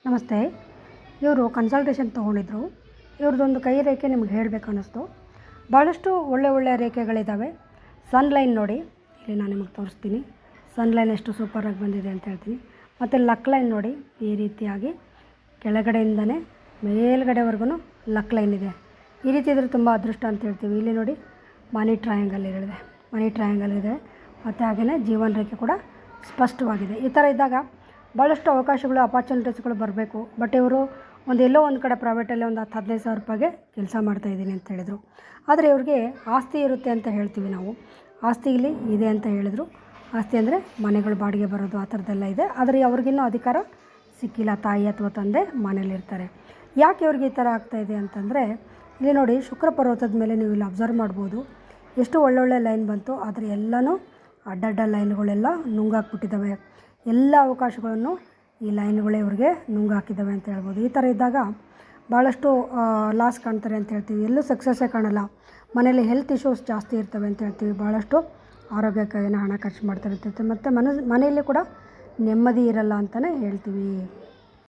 ನಮಸ್ತೆ. ಇವರು ಕನ್ಸಲ್ಟೇಷನ್ ತೊಗೊಂಡಿದ್ರು. ಇವ್ರದ್ದೊಂದು ಕೈ ರೇಖೆ ನಿಮ್ಗೆ ಹೇಳಬೇಕು ಅನ್ನಿಸ್ತು. ಭಾಳಷ್ಟು ಒಳ್ಳೆಯ ರೇಖೆಗಳಿದ್ದಾವೆ. ಸನ್ಲೈನ್ ನೋಡಿ, ಇಲ್ಲಿ ನಾನು ನಿಮಗೆ ತೋರಿಸ್ತೀನಿ. ಸನ್ಲೈನ್ ಎಷ್ಟು ಸೂಪರಾಗಿ ಬಂದಿದೆ ಅಂತ ಹೇಳ್ತೀನಿ. ಮತ್ತು ಲಕ್ ಲೈನ್ ನೋಡಿ, ಈ ರೀತಿಯಾಗಿ ಕೆಳಗಡೆಯಿಂದನೇ ಮೇಲ್ಗಡೆವರೆಗೂ ಲಕ್ ಲೈನ್ ಇದೆ. ಈ ರೀತಿ ಇದ್ರೆ ತುಂಬ ಅದೃಷ್ಟ ಅಂತ ಹೇಳ್ತೀವಿ. ಇಲ್ಲಿ ನೋಡಿ ಮನಿ ಟ್ರಯಾಂಗಲ್ ಇದೆ ಮತ್ತು ಹಾಗೆಯೇ ಜೀವನ ರೇಖೆ ಕೂಡ ಸ್ಪಷ್ಟವಾಗಿದೆ. ಈ ಥರ ಇದ್ದಾಗ ಭಾಳಷ್ಟು ಅವಕಾಶಗಳು, ಅಪಾರ್ಚುನಿಟೀಸ್ಗಳು ಬರಬೇಕು. ಬಟ್ ಇವರು ಎಲ್ಲೋ ಒಂದು ಕಡೆ ಪ್ರೈವೇಟಲ್ಲಿ ಒಂದು 10-15 ಸಾವಿರ ರೂಪಾಯಿಗೆ ಕೆಲಸ ಮಾಡ್ತಾಯಿದ್ದೀನಿ ಅಂತ ಹೇಳಿದರು. ಆದರೆ ಇವ್ರಿಗೆ ಆಸ್ತಿ ಇರುತ್ತೆ ಅಂತ ಹೇಳ್ತೀವಿ ನಾವು. ಆಸ್ತಿ ಇಲ್ಲಿ ಇದೆ ಅಂತ ಹೇಳಿದರು. ಆಸ್ತಿ ಅಂದರೆ ಮನೆಗಳು ಬಾಡಿಗೆ ಬರೋದು ಆ ಥರದ್ದೆಲ್ಲ ಇದೆ. ಆದರೆ ಅವ್ರಿಗಿನ್ನೂ ಅಧಿಕಾರ ಸಿಕ್ಕಿಲ್ಲ. ತಾಯಿ ಅಥವಾ ತಂದೆ ಮನೇಲಿರ್ತಾರೆ. ಯಾಕೆ ಇವ್ರಿಗೆ ಈ ಥರ ಆಗ್ತಾಯಿದೆ ಅಂತಂದರೆ, ಇಲ್ಲಿ ನೋಡಿ ಶುಕ್ರ ಪರ್ವತದ ಮೇಲೆ ನೀವು ಇಲ್ಲಿ ಅಬ್ಸರ್ವ್ ಮಾಡ್ಬೋದು. ಎಷ್ಟು ಒಳ್ಳೊಳ್ಳೆ ಲೈನ್ ಬಂತು, ಆದರೆ ಎಲ್ಲನೂ ಅಡ್ಡಡ್ಡ ಲೈನ್ಗಳೆಲ್ಲ ನುಂಗಾಕ್ಬಿಟ್ಟಿದ್ದಾವೆ. ಎಲ್ಲ ಅವಕಾಶಗಳನ್ನು ಈ ಲೈನ್ಗಳೇ ಇವ್ರಿಗೆ ನುಂಗಾಕಿದ್ದಾವೆ ಅಂತ ಹೇಳ್ಬೋದು. ಈ ಥರ ಇದ್ದಾಗ ಭಾಳಷ್ಟು ಲಾಸ್ ಕಾಣ್ತಾರೆ ಅಂತ ಹೇಳ್ತೀವಿ. ಎಲ್ಲೂ ಸಕ್ಸಸ್ಸೇ ಕಾಣಲ್ಲ. ಮನೇಲಿ ಹೆಲ್ತ್ ಇಶ್ಯೂಸ್ ಜಾಸ್ತಿ ಇರ್ತವೆ ಅಂತ ಹೇಳ್ತೀವಿ. ಭಾಳಷ್ಟು ಆರೋಗ್ಯಕ್ಕಾಗಿ ಹಣ ಖರ್ಚು ಮಾಡ್ತಾರೆ ಅಂತ ಹೇಳ್ತೀವಿ. ಮತ್ತು ಮನೆಯಲ್ಲಿ ಕೂಡ ನೆಮ್ಮದಿ ಇರಲ್ಲ ಅಂತಲೇ ಹೇಳ್ತೀವಿ.